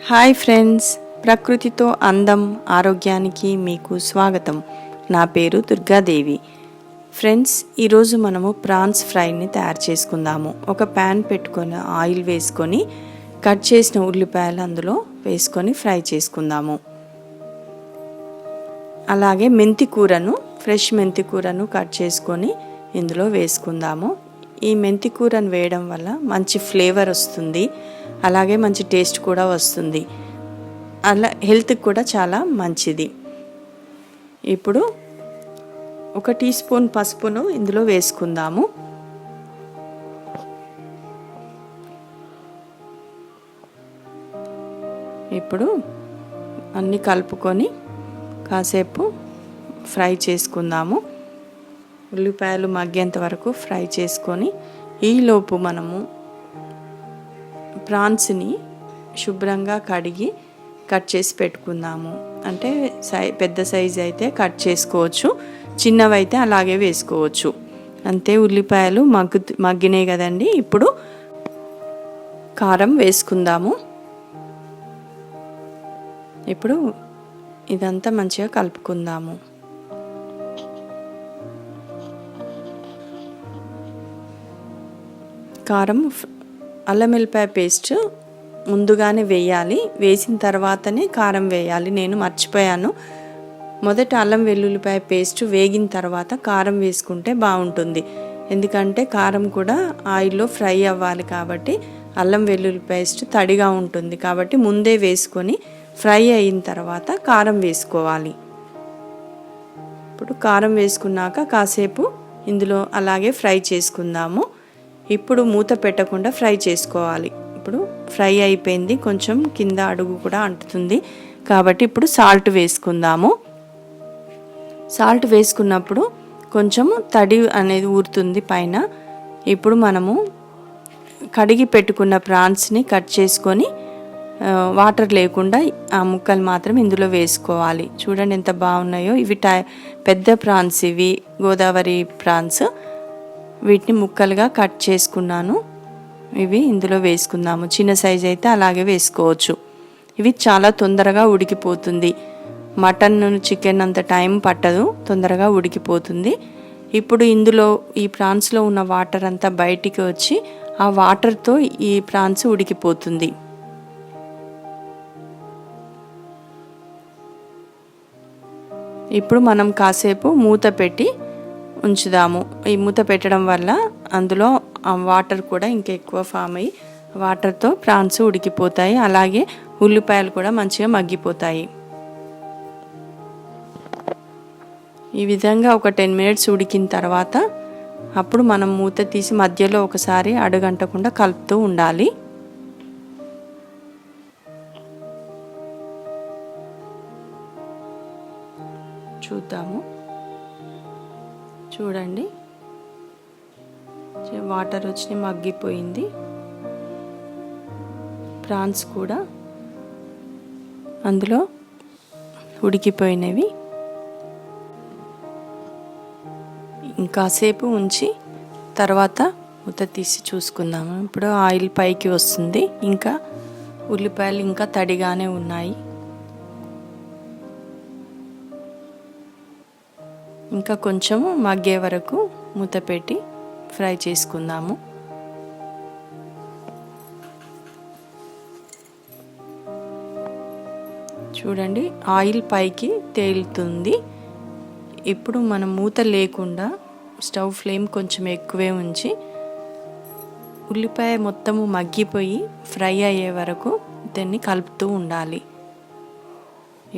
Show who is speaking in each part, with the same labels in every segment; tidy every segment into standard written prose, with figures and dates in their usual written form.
Speaker 1: Hi friends, ప్రకృతితో అందం ఆరోగ్యానికి మీకు స్వాగతం. నా పేరు దుర్గాదేవి. ఫ్రెండ్స్, ఈరోజు మనము ప్రాన్స్ ఫ్రైని తయారు చేసుకుందాము. ఒక ప్యాన్ పెట్టుకొని ఆయిల్ వేసుకొని కట్ చేసిన ఉల్లిపాయలు అందులో వేసుకొని ఫ్రై చేసుకుందాము. అలాగే మెంతి కూరను, ఫ్రెష్ మెంతి కూరను కట్ చేసుకొని ఇందులో వేసుకుందాము. ఈ మెంతి కూరను వేయడం వల్ల మంచి ఫ్లేవర్ వస్తుంది, అలాగే మంచి టేస్ట్ కూడా వస్తుంది. అలా హెల్త్కి కూడా చాలా మంచిది. ఇప్పుడు 1 టీ స్పూన్ పసుపును ఇందులో వేసుకుందాము. ఇప్పుడు అన్నీ కలుపుకొని కాసేపు ఫ్రై చేసుకుందాము. ఉల్లిపాయలు మగ్గేంత వరకు ఫ్రై చేసుకొని ఈలోపు మనము ప్రాన్స్ని శుభ్రంగా కడిగి కట్ చేసి పెట్టుకుందాము. అంటే పెద్ద సైజు అయితే కట్ చేసుకోవచ్చు, చిన్నవైతే అలాగే వేసుకోవచ్చు. అంతే, ఉల్లిపాయలు మగ్గినాయి కదండి. ఇప్పుడు కారం వేసుకుందాము. ఇప్పుడు ఇదంతా మంచిగా కలుపుకుందాము. కారం, అల్లం వెల్లిపాయ పేస్ట్ ముందుగానే వేయాలి, వేసిన తర్వాతనే కారం వేయాలి. నేను మర్చిపోయాను. మొదట అల్లం వెల్లుల్లిపాయ పేస్ట్ వేగిన తర్వాత కారం వేసుకుంటే బాగుంటుంది. ఎందుకంటే కారం కూడా ఆయిల్లో ఫ్రై అవ్వాలి కాబట్టి అల్లం వెల్లుల్లి పేస్ట్ తడిగా ఉంటుంది కాబట్టి ముందే వేసుకొని ఫ్రై అయిన తర్వాత కారం వేసుకోవాలి. ఇప్పుడు కారం వేసుకున్నాక కాసేపు ఇందులో అలాగే ఫ్రై చేసుకుందాము. ఇప్పుడు మూత పెట్టకుండా ఫ్రై చేసుకోవాలి. ఇప్పుడు ఫ్రై అయిపోయింది, కొంచెం కింద అడుగు కూడా అంటుతుంది కాబట్టి ఇప్పుడు సాల్ట్ వేసుకుందాము. సాల్ట్ వేసుకున్నప్పుడు కొంచెం తడి అనేది ఊరుతుంది పైన. ఇప్పుడు మనము కడిగి పెట్టుకున్న ప్రాన్స్ని కట్ చేసుకొని వాటర్ లేకుండా ఆ ముక్కలు మాత్రం ఇందులో వేసుకోవాలి. చూడండి ఎంత బాగున్నాయో. ఇవి పెద్ద ప్రాన్స్, ఇవి గోదావరి ప్రాన్స్. వీటిని ముక్కలుగా కట్ చేసుకున్నాను. ఇవి ఇందులో వేసుకుందాము. చిన్న సైజు అయితే అలాగే వేసుకోవచ్చు. ఇవి చాలా తొందరగా ఉడికిపోతుంది. మటన్, చికెన్ అంత టైం పట్టదు, తొందరగా ఉడికిపోతుంది. ఇప్పుడు ఇందులో ఈ ప్రాన్స్లో ఉన్న వాటర్ అంతా బయటికి వచ్చి ఆ వాటర్తో ఈ ప్రాన్స్ ఉడికిపోతుంది. ఇప్పుడు మనం కాసేపు మూత పెట్టి ఉంచుదాము. ఈ మూత పెట్టడం వల్ల అందులో వాటర్ కూడా ఇంకా ఎక్కువ ఫామ్ అయ్యి వాటర్తో ప్రాన్స్ ఉడికిపోతాయి. అలాగే ఉల్లిపాయలు కూడా మంచిగా మగ్గిపోతాయి. ఈ విధంగా ఒక 10 మినిట్స్ ఉడికిన తర్వాత అప్పుడు మనం మూత తీసి మధ్యలో ఒకసారి అడుగంటకుండా కలుపుతూ ఉండాలి. చూద్దాము. చూడండి, వాటర్ వచ్చి మగ్గిపోయింది. ప్రాన్స్ కూడా అందులో ఉడికిపోయినవి. ఇంకాసేపు ఉంచి తర్వాత మూత తీసి చూసుకుందాము. ఇప్పుడు ఆయిల్ పైకి వస్తుంది, ఇంకా ఉల్లిపాయలు ఇంకా తడిగానే ఉన్నాయి. ఇంకా కొంచెం మగ్గే వరకు మూత పెట్టి ఫ్రై చేసుకుందాము. చూడండి, ఆయిల్ పైకి తేలుతుంది. ఇప్పుడు మనం మూత లేకుండా స్టవ్ ఫ్లేమ్ కొంచెం ఎక్కువే ఉంచి ఉల్లిపాయ మొత్తము మగ్గిపోయి ఫ్రై అయ్యే వరకు దాన్ని కలుపుతూ ఉండాలి.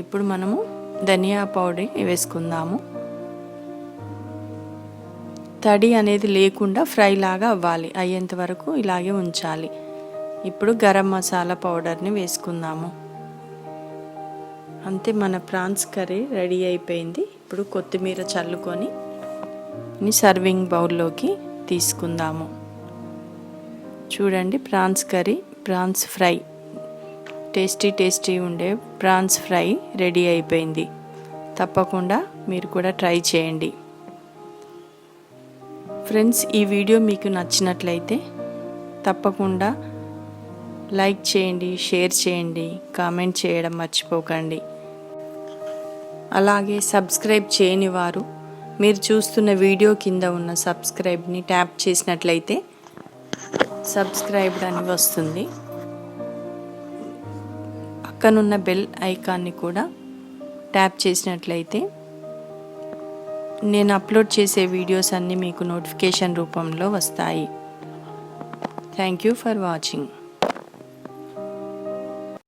Speaker 1: ఇప్పుడు మనము ధనియా పౌడర్ వేసుకుందాము. తడి అనేది లేకుండా ఫ్రై లాగా అయ్యేంత వరకు ఇలాగే ఉంచాలి. ఇప్పుడు గరం మసాలా పౌడర్ని వేసుకుందాము. అంతే, మన ప్రాన్స్ కర్రీ రెడీ అయిపోయింది. ఇప్పుడు కొత్తిమీర చల్లుకొని సర్వింగ్ బౌల్లోకి తీసుకుందాము. చూడండి, prawns curry, prawns fry, tasty ఉండే ప్రాన్స్ ఫ్రై రెడీ అయిపోయింది. తప్పకుండా మీరు కూడా ట్రై చేయండి. ఫ్రెండ్స్, ఈ వీడియో మీకు నచ్చినట్లయితే తప్పకుండా లైక్ చేయండి, షేర్ చేయండి, కామెంట్ చేయడం మర్చిపోకండి. అలాగే సబ్స్క్రైబ్ చేయని వారు మీరు చూస్తున్న వీడియో కింద ఉన్న సబ్స్క్రైబ్ని ట్యాప్ చేసినట్లయితే సబ్స్క్రైబ్డ్ అని వస్తుంది. పక్కనున్న బెల్ ఐకాన్ని కూడా ట్యాప్ చేసినట్లయితే నేను అప్లోడ్ చేసే వీడియోస్ అన్నీ మీకు నోటిఫికేషన్ రూపంలో వస్తాయి. Thank you for watching.